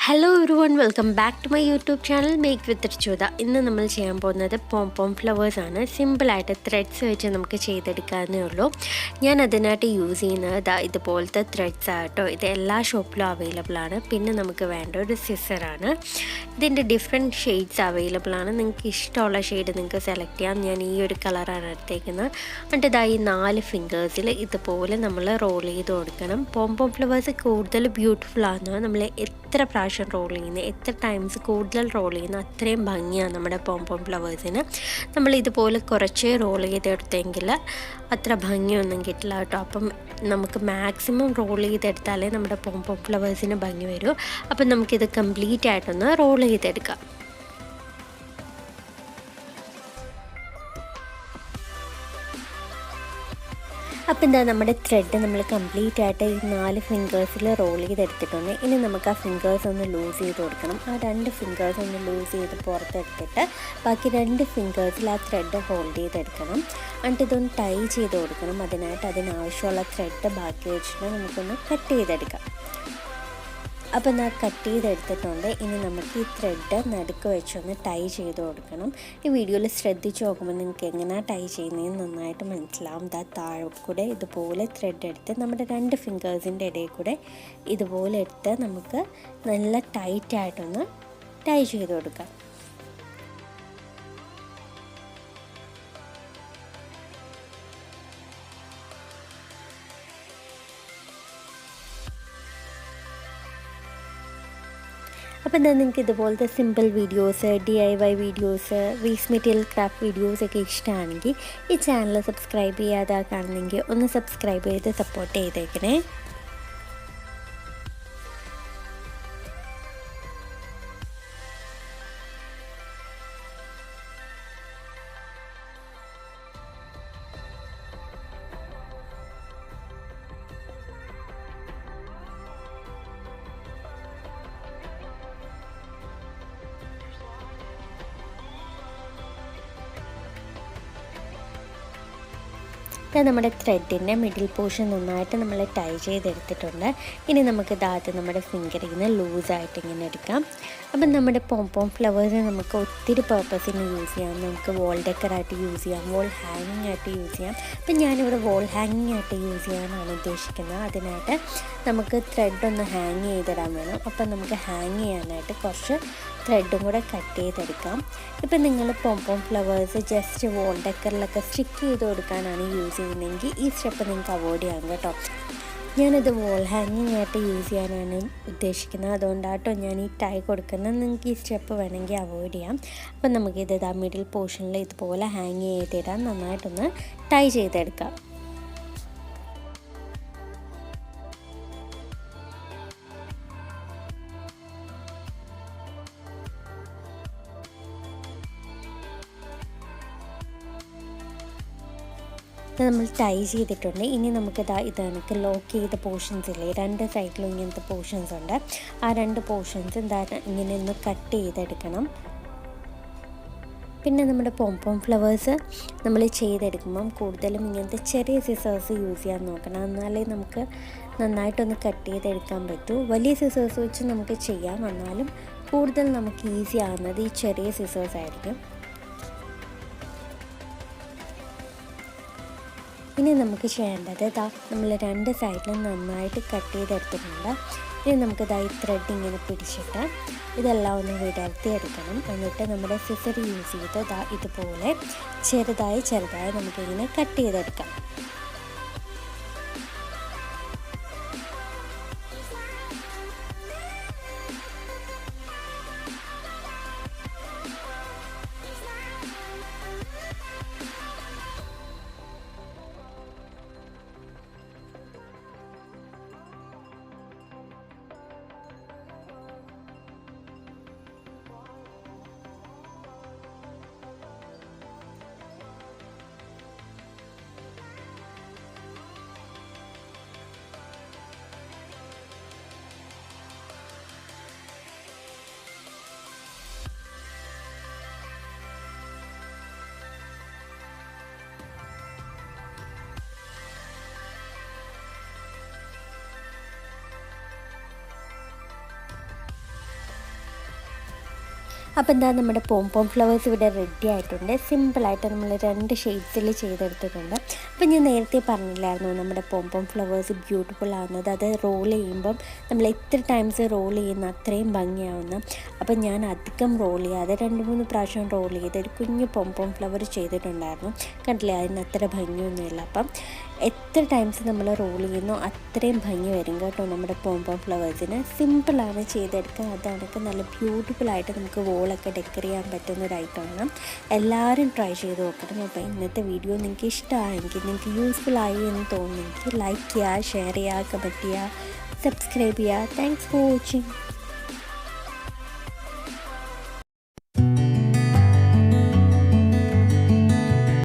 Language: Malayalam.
Hello everyone, welcome back to my YouTube channel Makewithrichu. ഇന്ന് നമ്മൾ ചെയ്യാൻ പോകുന്നത് പോം പോം ഫ്ലവേഴ്സ് ആണ്. സിമ്പിളായിട്ട് ത്രെഡ്സ് വെച്ച് നമുക്ക് ചെയ്തെടുക്കാവുന്നേ ഉള്ളൂ. ഞാൻ അതിനായിട്ട് യൂസ് ചെയ്യുന്നത് ഇതുപോലത്തെ ത്രെഡ്സ് ആട്ടോ. ഇത് എല്ലാ ഷോപ്പിലും അവൈലബിൾ ആണ്. പിന്നെ നമുക്ക് വേണ്ട ഒരു സിസറാണ്. ഇതിൻ്റെ ഡിഫറെൻറ്റ് ഷെയ്ഡ്സ് അവൈലബിൾ ആണ്. നിങ്ങൾക്ക് ഇഷ്ടമുള്ള ഷെയ്ഡ് നിങ്ങൾക്ക് സെലക്ട് ചെയ്യാം. ഞാൻ ഈ ഒരു കളറാണ് എടുത്തേക്കുന്നത്. എന്നിട്ട് ഈ 4 ഫിംഗേഴ്സിൽ ഇതുപോലെ നമ്മൾ റോൾ ചെയ്ത് കൊടുക്കണം. പോം പോം ഫ്ലവേഴ്സ് കൂടുതൽ ബ്യൂട്ടിഫുൾ ആണ്. നമ്മൾ എത്ര പ്രാവശ്യം റോൾ ചെയ്യുന്നത്, എത്ര ടൈംസ് കൂടുതൽ റോൾ ചെയ്യുന്നത് അത്രയും ഭംഗിയാണ് നമ്മുടെ പോം പോം ഫ്ലവേഴ്സിന്. നമ്മൾ ഇതുപോലെ കുറച്ച് റോൾ ചെയ്തെടുത്തെങ്കിൽ അത്ര ഭംഗിയൊന്നും കിട്ടില്ല കേട്ടോ. അപ്പം നമുക്ക് മാക്സിമം റോൾ ചെയ്തെടുത്താലേ നമ്മുടെ പോം പോം ഫ്ലവേഴ്സിന് ഭംഗി വരൂ. അപ്പം നമുക്കിത് കംപ്ലീറ്റ് ആയിട്ടൊന്ന് റോൾ ചെയ്തെടുക്കാം. അപ്പോൾ നമ്മുടെ ത്രെഡ് നമ്മൾ കംപ്ലീറ്റ് ആയിട്ട് ഈ 4 ഫിംഗേഴ്സിൽ റോൾ ചെയ്തെടുത്തിട്ടുണ്ട്. ഇനി നമുക്ക് ആ ഫിംഗേഴ്സ് ഒന്ന് ലൂസ് ചെയ്ത് കൊടുക്കണം. ആ 2 ഫിംഗേഴ്സ് ഒന്ന് ലൂസ് ചെയ്ത് പുറത്തെടുത്തിട്ട് ബാക്കി 2 ഫിംഗേഴ്സിൽ ആ ത്രെഡ് ഹോൾഡ് ചെയ്തെടുക്കണം. എന്നിട്ട് ഇതൊന്ന് ടൈ ചെയ്ത് കൊടുക്കണം. അതിനാവശ്യമുള്ള ത്രെഡ് ബാക്കി വെച്ചിട്ട് നമുക്കൊന്ന് കട്ട് ചെയ്തെടുക്കാം. അപ്പോൾ ഞാൻ കട്ട് ചെയ്തെടുത്തിട്ടുണ്ട്. ഇനി നമുക്ക് ഈ ത്രെഡ് നടുക്ക് വെച്ചൊന്ന് ടൈ ചെയ്ത് കൊടുക്കണം. ഈ വീഡിയോയിൽ ശ്രദ്ധിച്ച് നോക്കുമ്പോൾ നിങ്ങൾക്ക് എങ്ങനെയാണ് ടൈ ചെയ്യുന്നതെന്ന് നന്നായിട്ട് മനസ്സിലാവും. താഴെ കൂടെ ഇതുപോലെ ത്രെഡ് എടുത്ത് നമ്മുടെ 2 ഫിംഗേഴ്സിൻ്റെ ഇടയിൽ കൂടെ ഇതുപോലെ എടുത്ത് നമുക്ക് നല്ല ടൈറ്റായിട്ടൊന്ന് ടൈ ചെയ്ത് കൊടുക്കാം. അപ്പോൾ നിങ്ങൾക്ക് ഇതുപോലത്തെ simple videos, DIY videos, waste material craft വീഡിയോസൊക്കെ ഇഷ്ടമാണെങ്കിൽ ഈ ചാനൽ സബ്സ്ക്രൈബ് ചെയ്യാതെ കാണുന്നെങ്കിൽ ഒന്ന് സബ്സ്ക്രൈബ് ചെയ്ത് സപ്പോർട്ട് ചെയ്തേക്കണേ. നമ്മുടെ ത്രെഡിൻ്റെ മിഡിൽ പോർഷൻ നന്നായിട്ട് നമ്മൾ ടൈ ചെയ്തെടുത്തിട്ടുണ്ട്. ഇനി നമുക്ക് നമ്മുടെ ഫിംഗറിൽ നിന്ന് ലൂസായിട്ട് ഇങ്ങനെ എടുക്കാം. അപ്പം നമ്മുടെ പോം പോം ഫ്ലവേഴ്സ് നമുക്ക് ഒത്തിരി പർപ്പസിന് യൂസ് ചെയ്യാം. നമുക്ക് വോൾ ഡെക്കറായിട്ട് യൂസ് ചെയ്യാം, വോൾ ഹാങ്ങിങ് ആയിട്ട് യൂസ് ചെയ്യാം. അപ്പം ഞാനിവിടെ വോൾ ഹാങ്ങിങ് ആയിട്ട് യൂസ് ചെയ്യാനാണ് ഉദ്ദേശിക്കുന്നത്. അതിനായിട്ട് നമുക്ക് ത്രെഡൊന്ന് ഹാങ് ചെയ്തിടാൻ വേണം. അപ്പം നമുക്ക് ഹാങ് ചെയ്യാനായിട്ട് കുറച്ച് ത്രെഡും കൂടെ കട്ട് ചെയ്തെടുക്കാം. ഇപ്പം നിങ്ങൾ പോം പോം ഫ്ലവേഴ്സ് ജസ്റ്റ് വോൾ ഡെക്കറിലൊക്കെ സ്റ്റിക്ക് ചെയ്ത് കൊടുക്കാനാണ് യൂസ് ചെയ്യുന്നതെങ്കിൽ ഈ സ്റ്റെപ്പ് നിങ്ങൾക്ക് അവോയ്ഡ് ചെയ്യാം കേട്ടോ. ഞാനിത് വോൾ ഹാങ്ങിങ് ആയിട്ട് യൂസ് ചെയ്യാനാണ് ഉദ്ദേശിക്കുന്നത്. അതുകൊണ്ടാട്ടോ ഞാൻ ഈ ടൈ കൊടുക്കുന്നത്. നിങ്ങൾക്ക് ഈ സ്റ്റെപ്പ് വേണമെങ്കിൽ അവോയ്ഡ് ചെയ്യാം. അപ്പം നമുക്കിത് മിഡിൽ പോർഷനിൽ ഇതുപോലെ ഹാങ് ചെയ്തിടാൻ നന്നായിട്ടൊന്ന് ടൈ ചെയ്തെടുക്കാം. നമ്മൾ ടൈ ചെയ്തിട്ടുണ്ട്. ഇനി നമുക്ക് ഇതെനിക്ക് ലോക്ക് ചെയ്ത പോർഷൻസ് ഇല്ലേ, 2 സൈഡിലും ഇങ്ങനത്തെ പോർഷൻസ് ഉണ്ട്. ആ 2 പോർഷൻസ് ഇങ്ങനെ ഒന്ന് കട്ട് ചെയ്തെടുക്കണം. പിന്നെ നമ്മുടെ പോം പോം ഫ്ലവേഴ്സ് നമ്മൾ ചെയ്തെടുക്കുമ്പം കൂടുതലും ഇങ്ങനത്തെ ചെറിയ സിസേഴ്സ് യൂസ് ചെയ്യാൻ നോക്കണം. എന്നാലേ നമുക്ക് നന്നായിട്ടൊന്ന് കട്ട് ചെയ്തെടുക്കാൻ പറ്റൂ. വലിയ സിസേഴ്സ് വെച്ച് നമുക്ക് ചെയ്യാം, എന്നാലും കൂടുതൽ നമുക്ക് ഈസി ആവുന്നത് ഈ ചെറിയ സിസേഴ്സ് ആയിരിക്കും. ഇനി നമുക്ക് ചെയ്യേണ്ടത് നമ്മൾ 2 സൈഡിലും നന്നായിട്ട് കട്ട് ചെയ്തെടുത്തിട്ടുണ്ട്. ഇനി നമുക്ക് ഈ ത്രെഡ് ഇങ്ങനെ പിടിച്ചിട്ട് ഇതെല്ലാം ഒന്ന് വിടർത്തിയെടുക്കണം. എന്നിട്ട് നമ്മുടെ സിസർ യൂസ് ചെയ്ത് ഇതുപോലെ ചെറുതായി നമുക്കിങ്ങനെ കട്ട് ചെയ്തെടുക്കാം. അപ്പോൾ എന്താ നമ്മുടെ പോം പോം ഫ്ലവേഴ്സ് ഇവിടെ റെഡി ആയിട്ടുണ്ട്. സിമ്പിളായിട്ട് നമ്മൾ 2 ഷെയ്ഡ്സിൽ ചെയ്തെടുത്തിട്ടുണ്ട്. അപ്പോൾ ഞാൻ നേരത്തെ പറഞ്ഞില്ലായിരുന്നു നമ്മുടെ പോം പോം ഫ്ലവേഴ്സ് ബ്യൂട്ടിഫുൾ ആവുന്നത് അത് റോൾ ചെയ്യുമ്പം നമ്മൾ എത്ര ടൈംസ് റോൾ ചെയ്യുന്ന അത്രയും ഭംഗിയാവുന്നു. അപ്പോൾ ഞാൻ അധികം റോൾ ചെയ്യാതെ 2-3 പ്രാവശ്യം റോൾ ചെയ്ത് ഒരു കുഞ്ഞു പോം പോം ഫ്ലവർ ചെയ്തിട്ടുണ്ടായിരുന്നു. കണ്ടില്ലേ, അതിന് അത്ര ഭംഗിയൊന്നുമില്ല. അപ്പം എത്ര ടൈംസ് നമ്മൾ റോൾ ചെയ്യുന്നോ അത്രയും ഭംഗി വരും കേട്ടോ നമ്മുടെ പോം പോം ഫ്ലവേഴ്സിന്. സിമ്പിളാണ് ചെയ്തെടുക്കുക. അതാണെങ്കിൽ നല്ല ബ്യൂട്ടിഫുള്ളായിട്ട് നമുക്ക് വോളൊക്കെ ഡെക്കർ ചെയ്യാൻ പറ്റുന്ന ഒരു ഐറ്റമാണ്. എല്ലാവരും ട്രൈ ചെയ്ത് നോക്കണം. അപ്പോൾ ഇന്നത്തെ വീഡിയോ നിങ്ങൾക്ക് ഇഷ്ടമായെങ്കിൽ, നിങ്ങൾക്ക് യൂസ്ഫുൾ ആയി എന്ന് തോന്നുന്നെങ്കിൽ ലൈക്ക് ചെയ്യുക, ഷെയർ ചെയ്യുക, കമൻറ്റ് ചെയ്യുക, സബ്സ്ക്രൈബ് ചെയ്യുക. Thanks for watching.